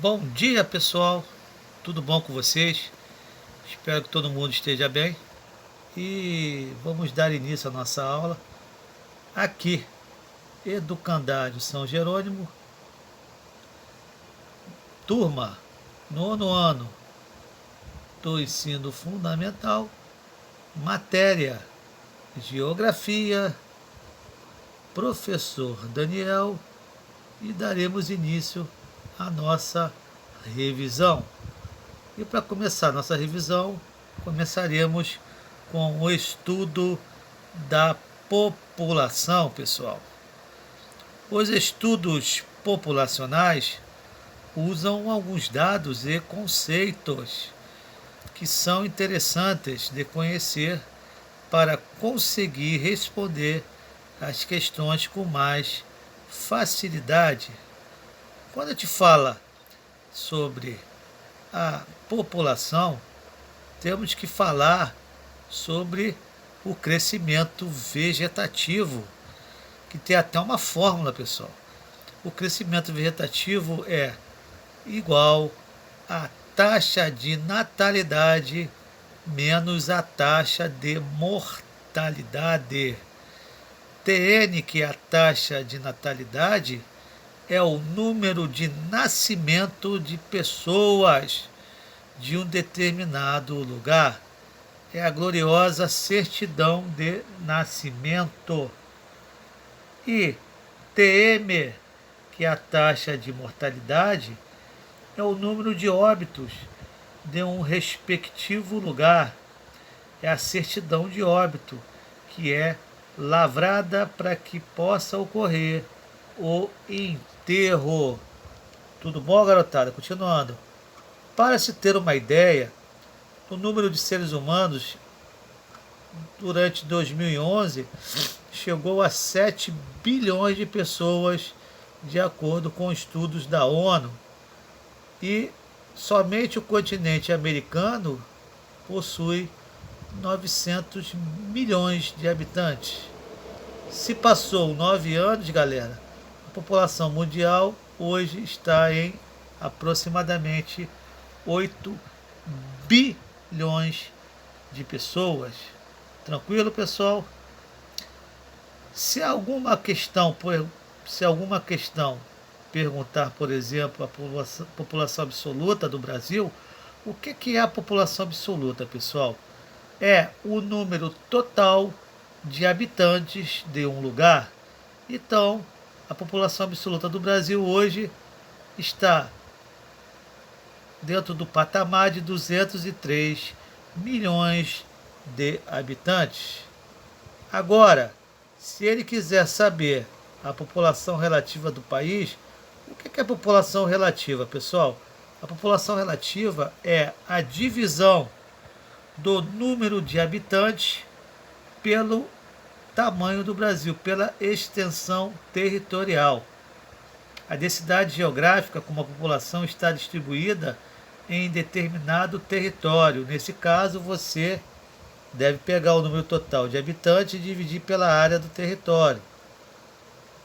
Bom dia, pessoal. Tudo bom com vocês? Espero que todo mundo esteja bem. E vamos dar início à nossa aula aqui, Educandário São Jerônimo, turma, nono ano do ensino fundamental, matéria Geografia, professor Daniel, e daremos início à nossa revisão. E para começar nossa revisão, começaremos com o estudo da população, pessoal. Os estudos populacionais usam alguns dados e conceitos que são interessantes de conhecer para conseguir responder às questões com mais facilidade. Quando a gente fala sobre a população, temos que falar sobre o crescimento vegetativo, que tem até uma fórmula, pessoal. O crescimento vegetativo é igual à taxa de natalidade menos a taxa de mortalidade. TN, que é a taxa de natalidade, é o número de nascimento de pessoas de um determinado lugar. É a gloriosa certidão de nascimento. E TM, que é a taxa de mortalidade, é o número de óbitos de um respectivo lugar. É a certidão de óbito, que é lavrada para que possa ocorrer o enterro. Tudo bom, garotada? Continuando. Para se ter uma ideia, o número de seres humanos durante 2011 chegou a 7 bilhões de pessoas, de acordo com estudos da ONU. E somente o continente americano possui 900 milhões de habitantes. Se passou 9 anos, galera, a população mundial hoje está em aproximadamente 8 bilhões de pessoas. Tranquilo, pessoal? Se alguma questão, se alguma questão perguntar, por exemplo, a população absoluta do Brasil, o que é a população absoluta, pessoal? É o número total de habitantes de um lugar. Então, a população absoluta do Brasil hoje está dentro do patamar de 203 milhões de habitantes. Agora, se ele quiser saber a população relativa do país, o que é a população relativa, pessoal? A população relativa é a divisão do número de habitantes pelo tamanho do Brasil, pela extensão territorial. A densidade geográfica, como a população está distribuída em determinado território. Nesse caso, você deve pegar o número total de habitantes e dividir pela área do território.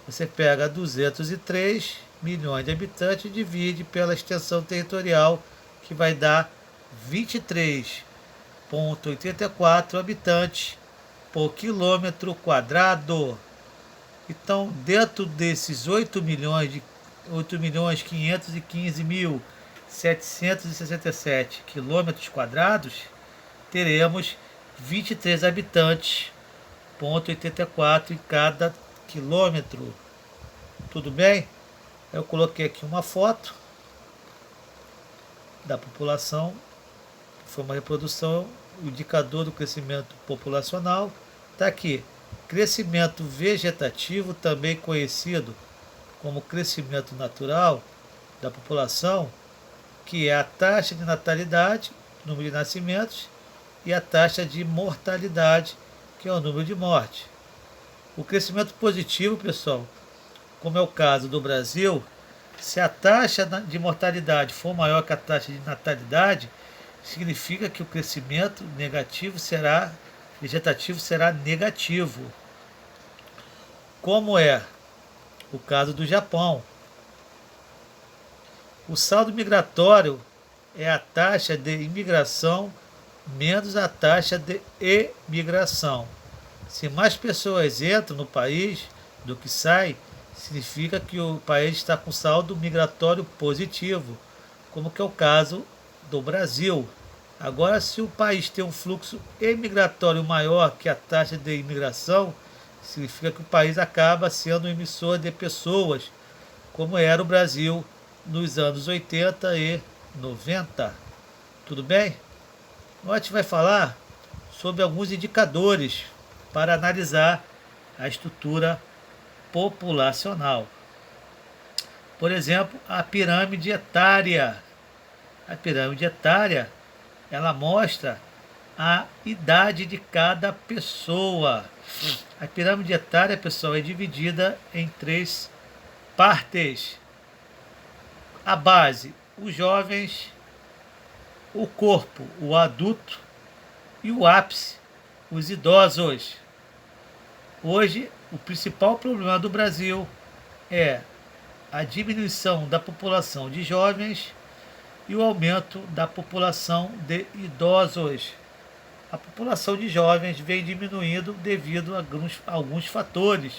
Você pega 203 milhões de habitantes e divide pela extensão territorial, que vai dar 23,84 habitantes por quilômetro quadrado. Então, dentro desses 8.515.767 quilômetros quadrados, teremos 23 habitantes, 0,84 em cada quilômetro. Tudo bem? Eu coloquei aqui uma foto da população, foi uma reprodução, o indicador do crescimento populacional. Está aqui, crescimento vegetativo, também conhecido como crescimento natural da população, que é a taxa de natalidade, número de nascimentos, e a taxa de mortalidade, que é o número de mortes. O crescimento positivo, pessoal, como é o caso do Brasil, se a taxa de mortalidade for maior que a taxa de natalidade, significa que o crescimento vegetativo será negativo. Como é o caso do Japão. O saldo migratório é a taxa de imigração menos a taxa de emigração. Se mais pessoas entram no país do que saem, significa que o país está com saldo migratório positivo, como que é o caso do Brasil. Agora, se o país tem um fluxo emigratório maior que a taxa de imigração, significa que o país acaba sendo um emissor de pessoas, como era o Brasil nos anos 80 e 90. Tudo bem? Agora a gente vai falar sobre alguns indicadores para analisar a estrutura populacional. Por exemplo, a pirâmide etária. A pirâmide etária, ela mostra a idade de cada pessoa. A pirâmide etária, pessoal, é dividida em três partes. A base, os jovens, o corpo, o adulto, e o ápice, os idosos. Hoje, o principal problema do Brasil é a diminuição da população de jovens e o aumento da população de idosos. A população de jovens vem diminuindo devido a alguns fatores,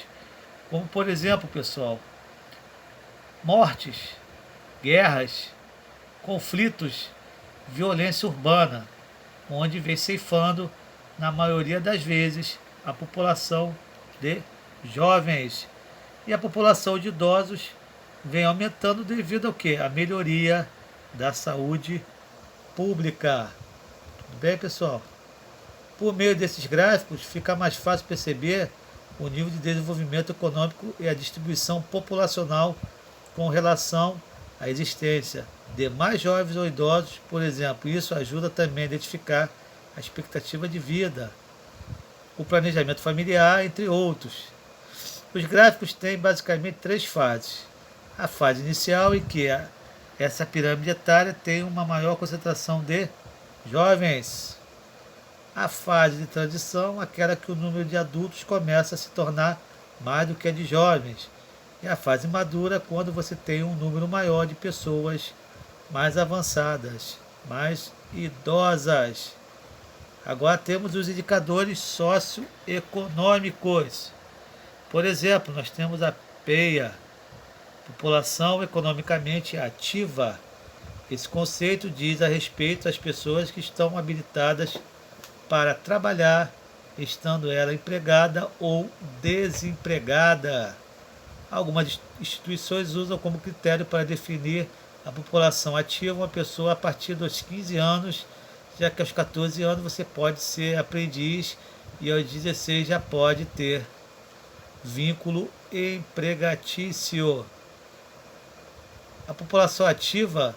como por exemplo, pessoal, mortes, guerras, conflitos, violência urbana, onde vem ceifando, na maioria das vezes, a população de jovens. E a população de idosos vem aumentando devido ao quê? A melhoria da saúde pública. Tudo bem, pessoal? Por meio desses gráficos, fica mais fácil perceber o nível de desenvolvimento econômico e a distribuição populacional com relação à existência de mais jovens ou idosos, por exemplo. Isso ajuda também a identificar a expectativa de vida, o planejamento familiar, entre outros. Os gráficos têm basicamente três fases. A fase inicial, em que essa pirâmide etária tem uma maior concentração de jovens. A fase de transição, aquela que o número de adultos começa a se tornar mais do que a de jovens. E a fase madura, quando você tem um número maior de pessoas mais avançadas, mais idosas. Agora temos os indicadores socioeconômicos. Por exemplo, nós temos a PEA, População Economicamente Ativa. Esse conceito diz a respeito às pessoas que estão habilitadas para trabalhar, estando ela empregada ou desempregada. Algumas instituições usam como critério para definir a população ativa uma pessoa a partir dos 15 anos, já que aos 14 anos você pode ser aprendiz e aos 16 já pode ter vínculo empregatício. A população ativa,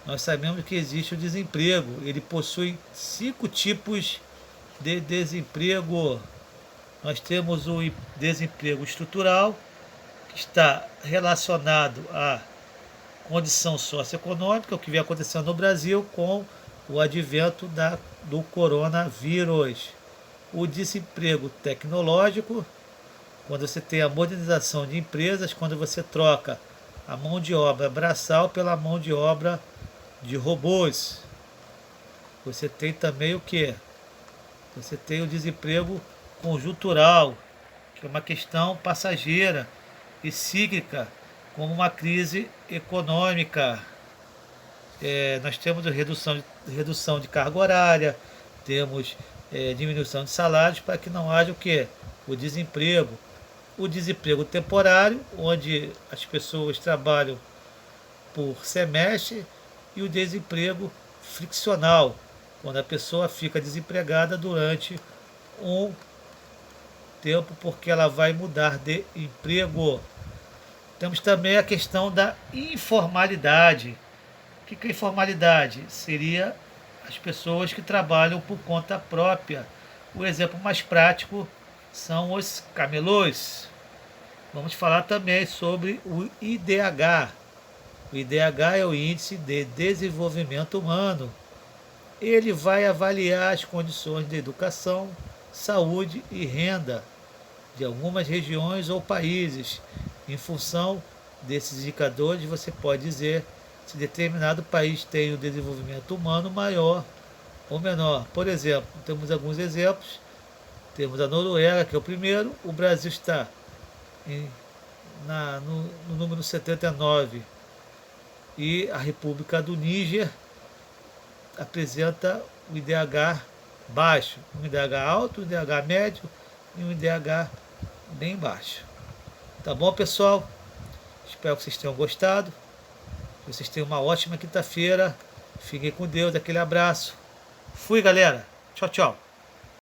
nós sabemos que existe o desemprego. Ele possui 5 tipos de desemprego. Nós temos o desemprego estrutural, que está relacionado à condição socioeconômica, o que vem acontecendo no Brasil com o advento do coronavírus. O desemprego tecnológico, quando você tem a modernização de empresas, quando você troca a mão de obra braçal pela mão de obra de robôs. Você tem também o que? Você tem o desemprego conjuntural, que é uma questão passageira e cíclica, como uma crise econômica. Nós temos a redução de carga horária, temos diminuição de salários para que não haja o que? O desemprego. O desemprego temporário, onde as pessoas trabalham por semestre, e o desemprego friccional, quando a pessoa fica desempregada durante um tempo porque ela vai mudar de emprego. Temos também a questão da informalidade. O que é informalidade? Seria as pessoas que trabalham por conta própria. O exemplo mais prático são os camelôs. Vamos falar também sobre o IDH. O IDH é o Índice de Desenvolvimento Humano. Ele vai avaliar as condições de educação, saúde e renda de algumas regiões ou países. Em função desses indicadores, você pode dizer se determinado país tem o desenvolvimento humano maior ou menor. Por exemplo, temos alguns exemplos. Temos a Noruega, que é o primeiro. O Brasil está no número 79. E a República do Níger apresenta o IDH baixo. Um IDH alto, um IDH médio e um IDH bem baixo. Tá bom, pessoal? Espero que vocês tenham gostado. Que vocês tenham uma ótima quinta-feira. Fiquem com Deus. Aquele abraço. Fui, galera. Tchau, tchau.